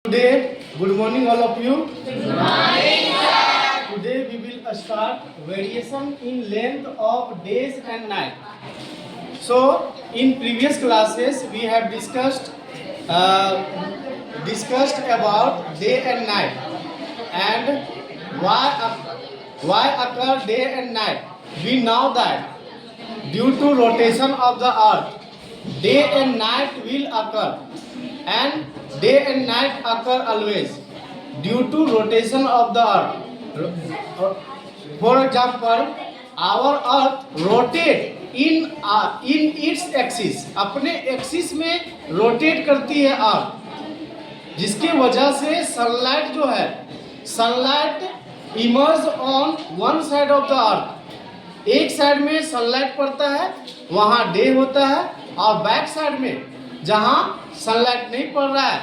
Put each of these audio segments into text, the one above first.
Today, good morning all of you. Good morning, sir. Today we will start variation in length of days and night. So, in previous classes we have discussed about day and night and why occur day and night. We know that due to rotation of the earth, day and night will occur, and day and night occur always due to rotation of the earth. For example, our earth rotate in its axis, अपने axis में rotate करती है अर्थ, जिसकी वजह से sunlight जो है, sunlight emerge on one side of the earth, एक साइड में सनलाइट पड़ता है वहाँ डे होता है, और बैक साइड में जहाँ सनलाइट नहीं पड़ रहा है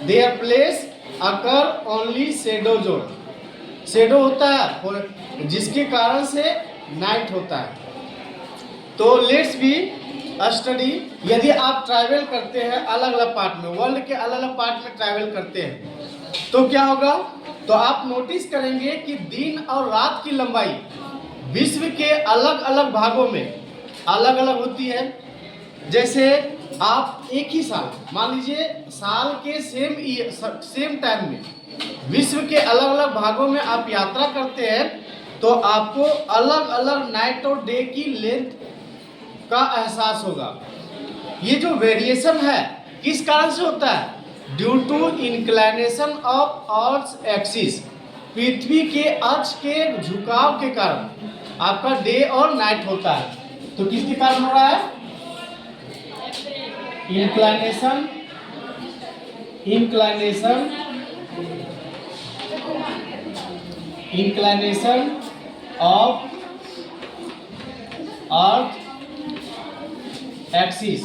their place occur only shadow zone, shadow होता है जिसके कारण से नाइट होता है. तो लेट्स बी स्टडी. यदि आप ट्रैवल करते हैं अलग अलग पार्ट में, वर्ल्ड के अलग अलग पार्ट में ट्रैवल करते हैं तो क्या होगा, तो आप नोटिस करेंगे कि दिन और रात की लंबाई विश्व के अलग अलग भागों में अलग अलग होती है. जैसे आप एक ही साल, मान लीजिए साल के सेम टाइम में विश्व के अलग अलग भागों में आप यात्रा करते हैं तो आपको अलग अलग नाइट और डे की लेंथ का एहसास होगा. ये जो वेरिएशन है किस कारण से होता है? Due to inclination of earth axis, पृथ्वी के अक्ष के झुकाव के कारण आपका डे और नाइट होता है. तो किसके कारण हो रहा है? Inclination of earth axis.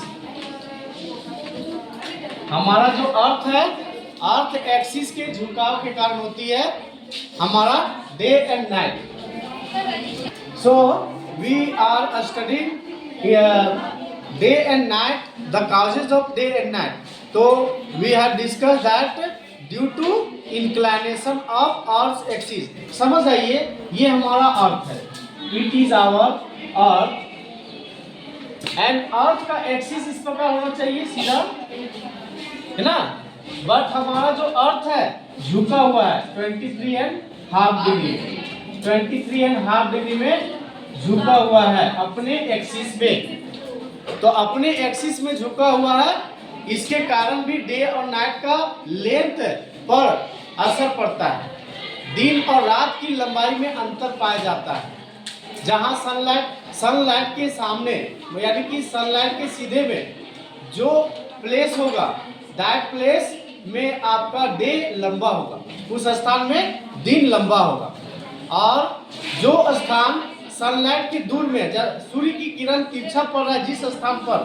हमारा जो अर्थ है, अर्थ एक्सिस के झुकाव के कारण होती है हमारा day and night. So we are studying day and night, the causes of day and night. So we have discussed that due to inclination of earth's axis. समझ आइए, ये हमारा अर्थ है, it is our earth, and अर्थ का axis इस प्रकार होना चाहिए सीधा, है ना. बट हमारा जो अर्थ है झुका हुआ है 23.5 डिग्री, 23.5 डिग्री में झुका हुआ है अपने एक्सिस में. तो अपने एक्सिस में झुका हुआ है, इसके कारण भी डे और नाइट का लेंथ पर असर पड़ता है. दिन और रात की लंबाई में अंतर पाया जाता है. जहां सनलाइट के सामने, यानी कि सनलाइट के सीधे में जो प्लेस होगा, दैट प्लेस में आपका डे लंबा होगा, उस स्थान में दिन लंबा होगा. और जो स्थान सनलाइट की दूर में सूर्य की किरण तिरछा पड़ रहा है जिस स्थान पर,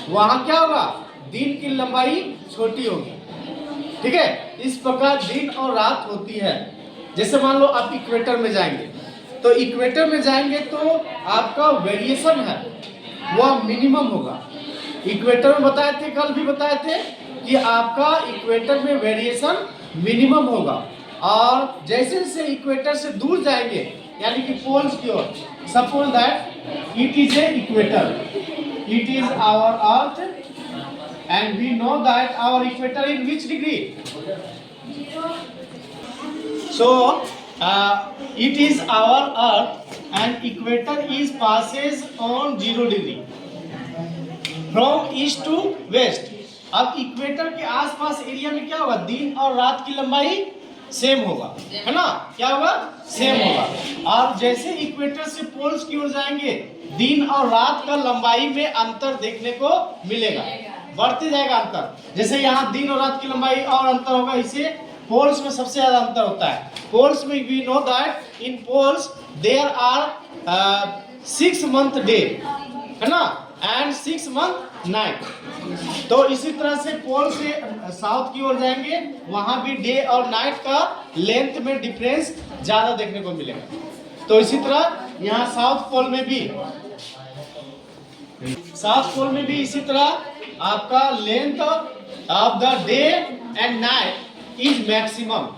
वहां क्या होगा, दिन की लंबाई छोटी होगी. ठीक है, इस प्रकार दिन और रात होती है. जैसे मान लो आप इक्वेटर में जाएंगे, तो इक्वेटर में जाएंगे तो आपका वेरिएशन है वह मिनिमम होगा. इक्वेटर में बताए थे, कल भी बताए थे कि आपका इक्वेटर में वेरिएशन मिनिमम होगा. और जैसे जैसे इक्वेटर से दूर जाएंगे, यानी कि पोल्स की ओर, suppose that it is a equator, it is our earth, and we know that our equator in which degree. So it is our earth and equator is passes on 0 degree from east to west. अब equator के आसपास area में क्या होगा, दिन और रात की लंबाई सेम होगा, है ना. क्या होगा? सेम होगा. और जैसे इक्वेटर से पोल्स की ओर जाएंगे, दिन और रात का लंबाई में अंतर देखने को मिलेगा, बढ़ते जाएगा अंतर. जैसे यहाँ दिन और रात की लंबाई और अंतर होगा, इसे पोल्स में सबसे ज्यादा अंतर होता है. पोल्स में we know that in poles there are 6 month day, है ना, एंड 6 मंथ नाइट. तो इसी तरह से पोल से साउथ की ओर जाएंगे, वहां भी डे और नाइट का लेंथ में डिफरेंस ज्यादा देखने को मिलेगा. तो इसी तरह यहाँ साउथ पोल में भी इसी तरह आपका length of the day and night is maximum.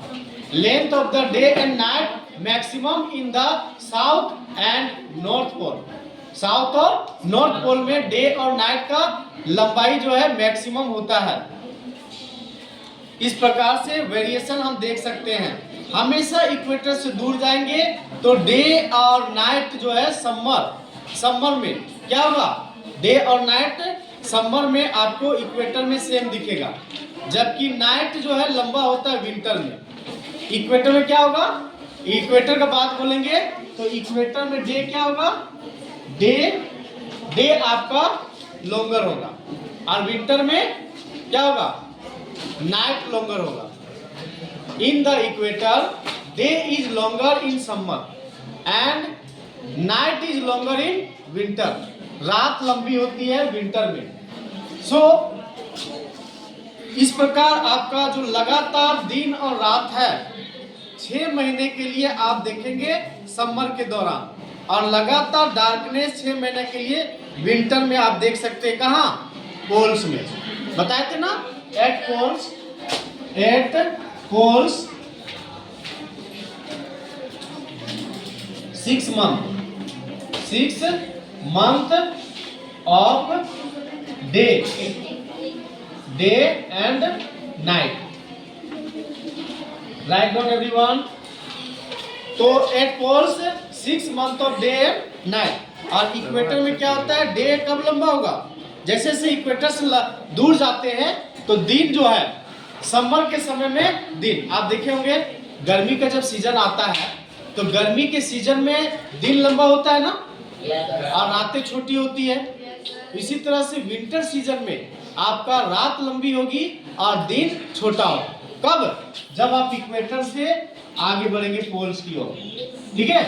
Length of the day and night maximum in the south and north pole. South और नॉर्थ पोल में डे और नाइट का लंबाई जो है मैक्सिमम होता है। इस प्रकार से वेरिएशन हम देख सकते हैं। हमेशा इक्वेटर से दूर जाएंगे तो डे और नाइट जो है समर में क्या होगा, डे और नाइट समर में आपको इक्वेटर में सेम दिखेगा, जबकि नाइट जो है लंबा होता है विंटर में। इक्वेटर में क्या होगा, इक्वेटर का बात बोलेंगे तो इक्वेटर में डे क्या होगा, डे आपका लॉन्गर होगा, और विंटर में क्या होगा, नाइट लॉन्गर होगा। In the equator day is longer in summer and night is longer in winter. रात लंबी होती है विंटर में। सो इस प्रकार आपका जो लगातार दिन और रात है 6 महीने के लिए आप देखेंगे समर के दौरान, और लगातार डार्कनेस 6 महीने के लिए विंटर में आप देख सकते हैं। कहाँ, पोल्स में बताए थे ना, eight poles 6 month of day and night। Write down everyone। तो at poles 6 month of day and night। और इक्वेटर में क्या होता है, डे कब लंबा होगा, जैसे जैसे इक्वेटर से दूर जाते हैं तो दिन जो है समर के समय में दिन आप देखे होंगे, गर्मी का जब सीजन आता है तो गर्मी के सीजन में दिन लंबा होता है ना, और रातें छोटी होती है। इसी तरह से विंटर सीजन में आपका रात लंबी होगी और दिन छोटा होगा। कब, जब आप इक्वेटर से आगे बढ़ेंगे पोल्स की ओर, ठीक है।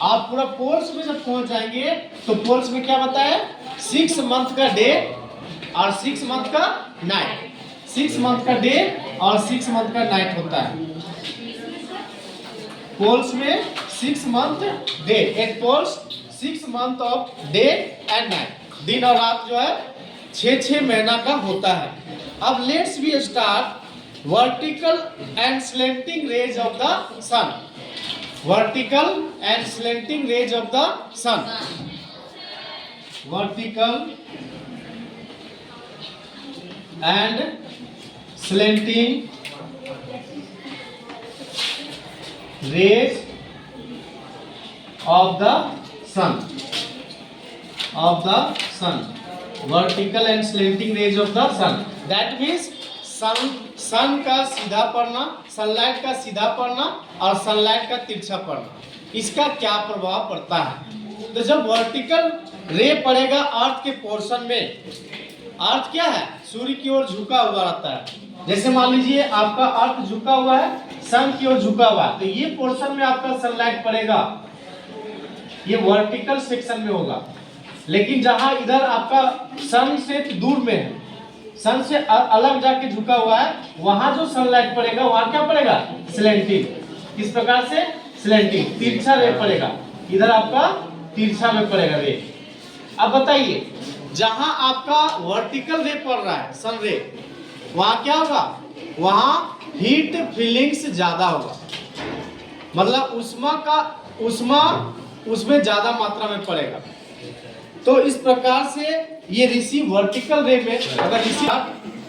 आप पूरा पोल्स में जब पहुंच जाएंगे तो पोल्स में क्या बताया, 6 month का डे और 6 month का नाइट। 6 month का डे और 6 month का नाइट होता है। पोल्स में 6 month day, at poles 6 month of day and night. दिन और रात जो है 6 महीना का होता है। अब let's we start vertical and slanting rays of the sun. Vertical and slanting rays of the sun. Vertical and slanting rays of the sun, vertical and slanting rays of the sun। that means सन का सीधा पड़ना, sunlight का सीधा पड़ना और sunlight का तिरछा पड़ना, इसका क्या प्रभाव पड़ता है। तो जब वर्टिकल रे पड़ेगा अर्थ के पोर्शन में, अर्थ क्या है, सूर्य की ओर झुका हुआ रहता है। जैसे मान लीजिए आपका अर्थ झुका हुआ है, सन की ओर झुका हुआ है, तो ये पोर्शन में आपका सनलाइट पड़ेगा, ये वर्टिकल सेक्शन में होगा। लेकिन जहां इधर आपका सन से दूर में है, सन से अलग जाके झुका हुआ है, वहां जो सनलाइट पड़ेगा वहां क्या पड़ेगा, स्लैंटिंग। किस प्रकार से, स्लैंटिंग, तिरछा रे पड़ेगा, इधर आपका तिरछा में पड़ेगा रे। अब बताइए, जहां आपका वर्टिकल रे पड़ रहा है, सन रे, वहां क्या होगा, वहां हीट फीलिंग्स ज्यादा होगा, मतलब उष्मा उसमें ज्यादा मात्रा में पड़ेगा। तो इस प्रकार से ये रिसीव वर्टिकल रे में, अगर receive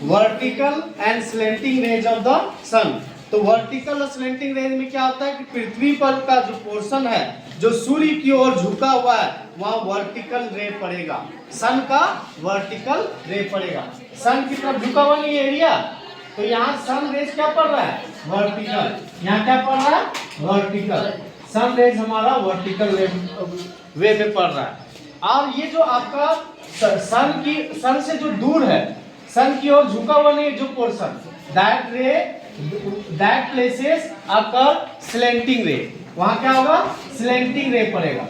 vertical and slanting rays of the sun, तो वर्टिकल और स्लैंटिंग रेज में क्या होता है कि पृथ्वी पर का जो पोर्शन है जो सूर्य की ओर झुका हुआ है वहां वर्टिकल रे पड़ेगा, सन का वर्टिकल रे पड़ेगा। सन की तरफ झुका हुआ नहीं एरिया, तो यहाँ सन रेज क्या पड़ रहा है, वर्टिकल। यहाँ क्या पड़ रहा है, वर्टिकल। सन रेज हमारा वर्टिकल वे में पड़ रहा है। और ये जो आपका सन से जो दूर है, सन की ओर झुका हुआ नहीं जो portion, that places occur slanting रे, वहां क्या होगा, स्लैंटिंग रे पड़ेगा।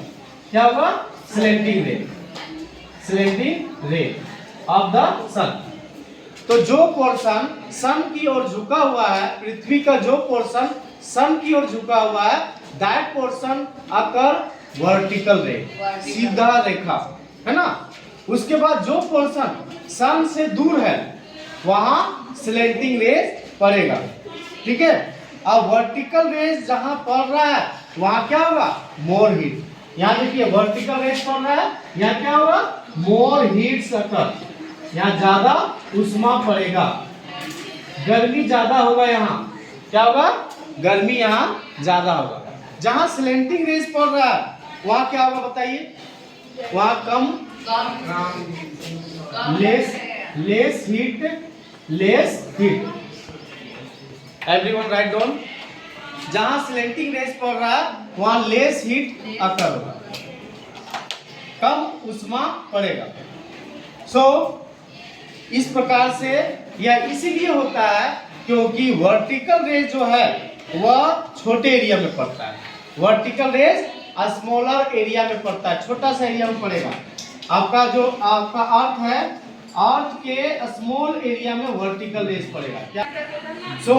क्या होगा, slanting ray of the sun. तो जो पोर्शन सन की ओर झुका हुआ है, पृथ्वी का जो पोर्शन सन की ओर झुका हुआ है, दैट पोर्शन अकर वर्टिकल रे, सीधा रेखा है ना, उसके बाद जो पोर्शन सन से दूर है वहां स्लैंटिंग रेज पड़ेगा, ठीक है। अब वर्टिकल रेज जहां पड़ रहा है वहां क्या होगा, मोर हीट। यहाँ देखिए वर्टिकल रेज पड़ रहा है, यहाँ क्या होगा, मोर हीट सकर, यहाँ ज्यादा उष्मा पड़ेगा, गर्मी ज्यादा होगा, यहाँ क्या होगा, गर्मी यहाँ ज्यादा होगा। जहां स्लैंटिंग रेज पड़ रहा है वहां क्या होगा बताइए, वहां कम, less heat. Everyone write down. जहां स्लैंटिंग रेज पड़ रहा है वहां लेस हीट अकर होगा, कम उष्मा पड़ेगा। सो इस प्रकार से यह इसीलिए होता है क्योंकि वर्टिकल रेज जो है वह छोटे एरिया में पड़ता है। वर्टिकल रेज स्मॉलर एरिया में पड़ता है, छोटा सा एरिया में पड़ेगा। आपका जो आपका अर्थ है, अर्थ के स्मॉल एरिया में वर्टिकल रेज पड़ेगा क्या। सो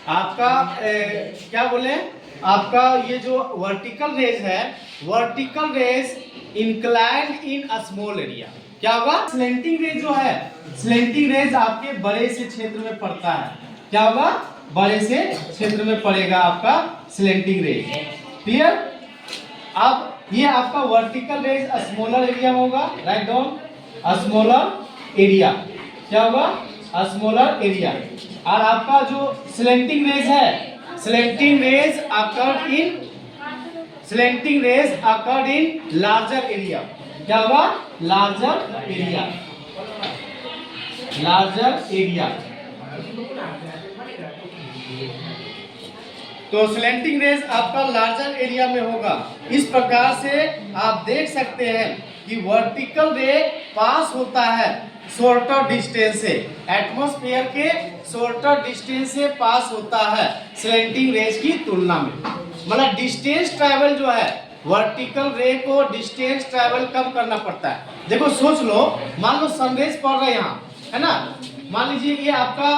आपका क्या बोले, आपका ये जो वर्टिकल रेज है, vertical rays inclined in small area क्या होगा, स्लैंटिंग रेज जो है, स्लैंटिंग रेज आपके बड़े से क्षेत्र में पड़ता है, क्या होगा, बड़े से क्षेत्र में पड़ेगा आपका स्लैंटिंग रेज। क्लियर। अब ये आपका वर्टिकल रेज स्मॉलर एरिया में होगा, राइट डाउन, स्मॉलर एरिया क्या होगा, स्मॉलर एरिया। और आपका जो स्लैंटिंग रेज है, slanting rays occurred in larger area क्या होगा, लार्जर एरिया। तो स्लैंटिंग रेज आपका लार्जर एरिया में होगा। इस प्रकार से आप देख सकते हैं कि वर्टिकल रे पास होता है शॉर्टर डिस्टेंस से, एटमॉस्फेयर के शॉर्टर डिस्टेंस से पास होता है स्लैंटिंग रेज की तुलना में। मतलब डिस्टेंस ट्रैवल जो है, वर्टिकल रे को डिस्टेंस ट्रैवल कम करना पड़ता है। देखो सोच लो, मान लो सनरेज पड़ रहा है यहाँ, है ना, मान लीजिए ये आपका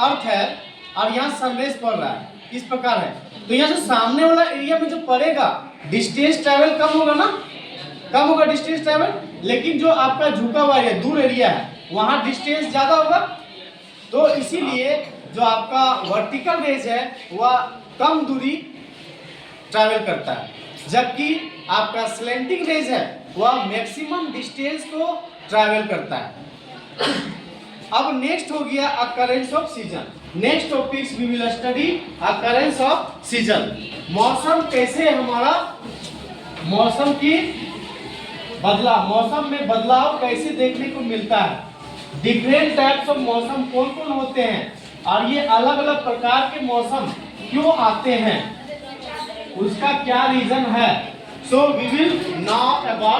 अर्थ है और यहाँ सनरेज पड़ रहा है, इस प्रकार है, तो यहाँ जो सामने वाला एरिया में जो पड़ेगा डिस्टेंस ट्रैवल कम होगा ना, कम होगा डिस्टेंस ट्रैवल। लेकिन जो आपका झुका हुआ है, दूर एरिया है, वहां डिस्टेंस ज्यादा होगा। तो इसीलिए जो आपका वर्टिकल रेज है वह कम दूरी ट्रैवल करता है, जबकि आपका स्लैंटिंग रेज है वह मैक्सिमम डिस्टेंस को ट्रैवल करता है। अब नेक्स्ट हो गया occurrence of season. Next topics we will study occurrence of season. मौसम कैसे हमारा, मौसम की बदलाव, मौसम में बदलाव कैसे देखने को मिलता है, डिफरेंट टाइप्स ऑफ मौसम कौन कौन होते हैं, और ये अलग अलग प्रकार के मौसम क्यों आते हैं, उसका क्या रीजन है। So we will now about